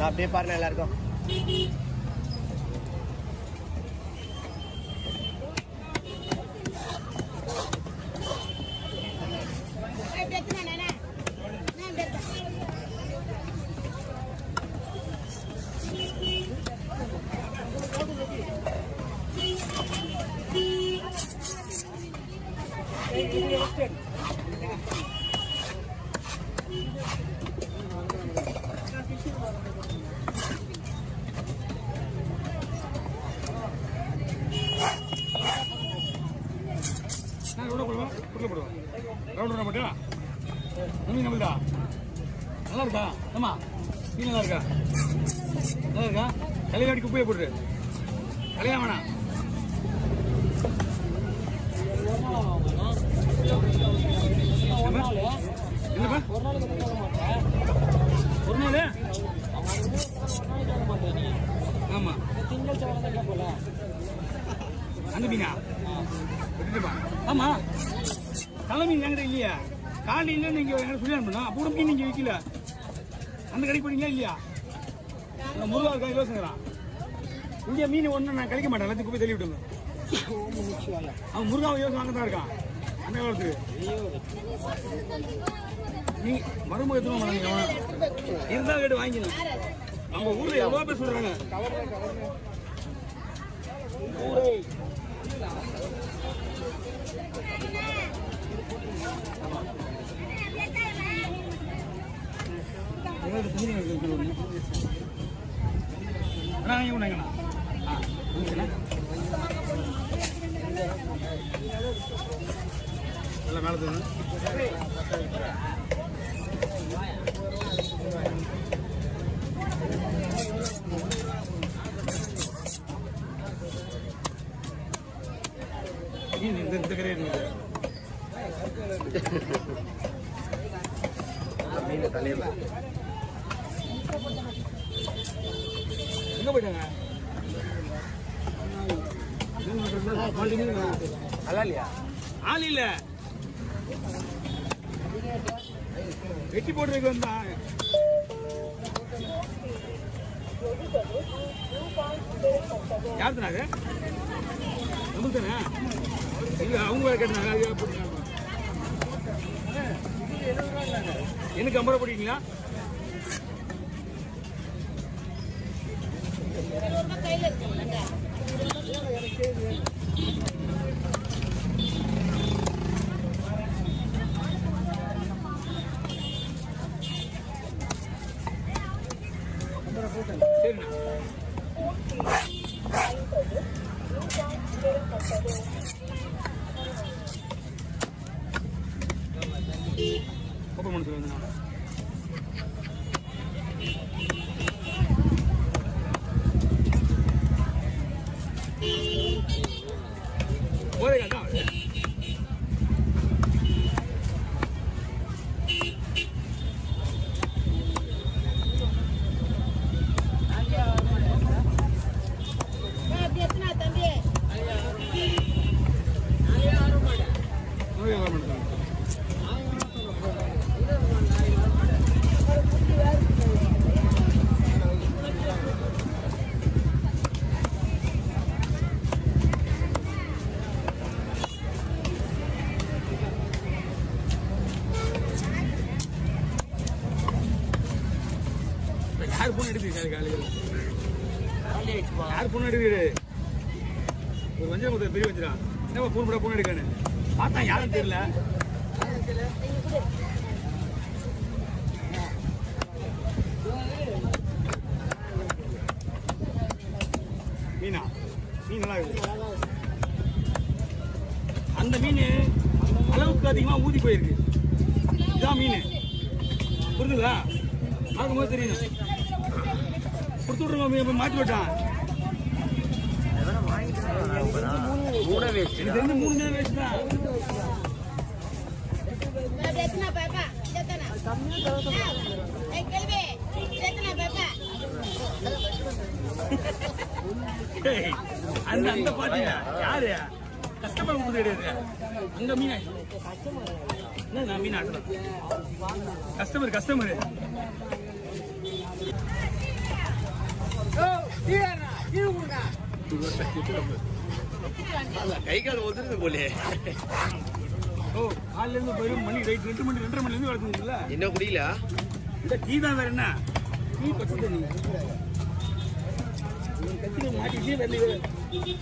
அப்படியே பாருங்க எல்லாருக்கும். நல்லா இருக்கா? ஆமா, நீ நல்லா இருக்கா? நல்லா இருக்கா? கலையாடி குப்பையை போட்டு கலையா வேணாம். என்னப்பா ஒரு நாள்? ஆமா, அந்த மீனா விட்டுப்பா. ஆமா, கலை மீன் என்கிட்ட இல்லையா? காலையில நீங்க எங்க சொல்லி அனுப்பணும். அப்போ மீன் நீங்க விற்கல, அந்த கடைக்கு போனீங்களா இல்லையா? முருகா இருக்கா இலவசங்கிறான். இங்கே மீன் ஒன்றும் நான் கழிக்க மாட்டேன், எல்லாத்தையும் குப்பை தள்ளி விட்டுங்க. அவன் முருகாவை இலவசம் வாங்க தான் இருக்கான். அந்த காலத்துக்கு நீ வரும்போது எத்தனை மாட்டாங்க இருந்தால் கேட்டு வாங்கிக்கணும். நம்ம ஊர்ல எவ்வளோ பேர் சொல்றாங்க. நல்ல மேலே தோணு. இந்த கரையே இருந்தது மீன் தலையில எங்க போயிட்டாங்க? ஆள் இல்ல, வெட்டி போடுறதுக்கு வந்தான். யார் தானே நமக்கு தானே? அவங்க கேட்டாங்க எனக்கு 50 ரூபா போட்டீங்களா? சரிண்ணா, ஓப்பன் பண்ண சொல்லுங்க. போதே கேட்டா யார் போன் எடுத்துக்கிட்டு காலையில் யார் போன் எடுத்துக்கிட்டு ஒரு வஞ்சரம் கொடுத்த பெரிய வஞ்சிரம் என்ன போன் போட போன் எடுக்கானு பார்த்தா யாரும் தெரியல. மீனா மீன் நல்லா இருக்கு. அந்த மீன் அளவுக்கு அதிகமாக ஊதி போயிருக்கு. இதான் மீன் புரிஞ்சுங்களா? பார்க்கும்போது தெரியும். கொடுத்து விட்ருங்க, மாற்றி விட்டான். மூணு வேஸ்ட் தான். அந்த பாத்தீங்க யாரு கஸ்டமர் கிடையாது. அந்த மீன் நான் மீன் ஆட்டலாம். கஸ்டமர் கை கால் ஒதுருது போலே. ஓ காலையில இருந்து போயிடும் மணி ரைட் 2 மணி 2:30 மணில இருந்து வளர்த்துங்களா? என்ன குடிக்கல? இந்த டீ தான் வேற என்ன? டீ பச்சை தண்ணி. கத்திர மாட்டிட்டே வரல.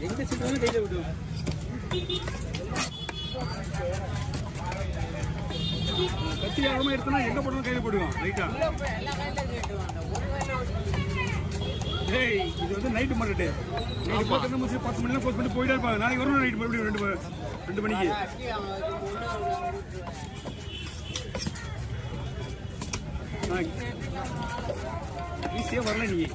எங்க சிட்டாலும் கையில விடுவோம். கத்தி ஆகமா எடுத்தா எங்க போடணும் கையில போடுவோம். ரைட்டா? ஏய் இது வந்து நைட் மார்க்கெட். நைட் பக்கத்துல முடிச்சு 10 மணில க்ளோஸ் பண்ணி போயிட்டே இருப்பாங்க. நாளைக்கு வரணும் நைட் மறுபடியும் 2 மணிக்கு. ஈஸியா வரல நீ.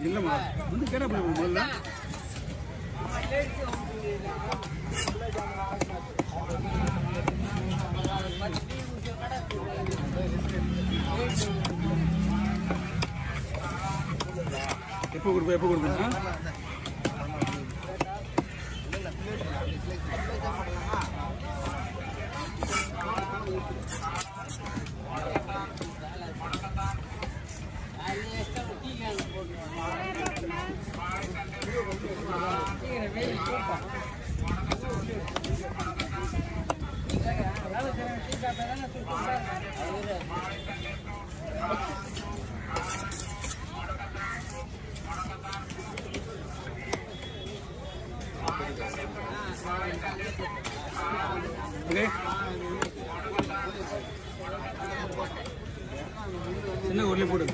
இல்லம்மா வந்து கேட்டா போய் முதல்ல எப்போ கொடுப்பா என்ன ஊர்ல போடு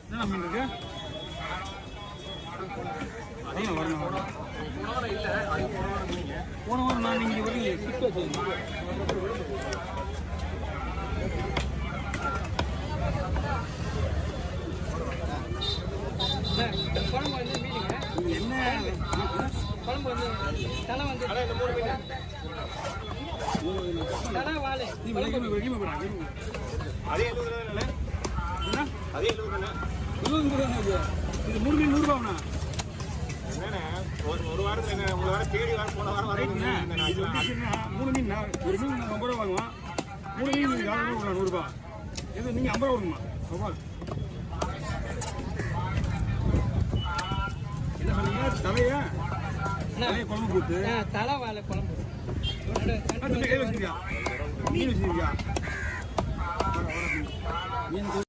என்ன மீன் இருக்கு வரணும் போன வாரம் நான் இங்கே வந்து சிக்க வச்சிருந்தேன் குழம்பு வந்து மீனுங்க என்ன குழம்பு வந்து தலை வந்து இந்த 3 மீன் தலை வாழை நீ வெளியே அதே 70 ரூபாய் என்ன அதே 70 ரூபாய் இது 3 மீன் 100 ரூபாய்ண்ணா என்னண்ணே ஒரு வாரத்தில் உங்களை வர தேடி வர போன வாரம் வரீங்க 3 மீன் ஒரு மீன் 50 ரூபா வாங்குவோம் 3 மீன் 100 ரூபாய் இது நீங்கள் 50 ரூபா கொடுங்கம்மா சவால் என்ன சொன்னீங்க தலையா குழம்பு போட்டு தலை வாழை குழம்பு மீன் வச்சிருக்கியா மீன்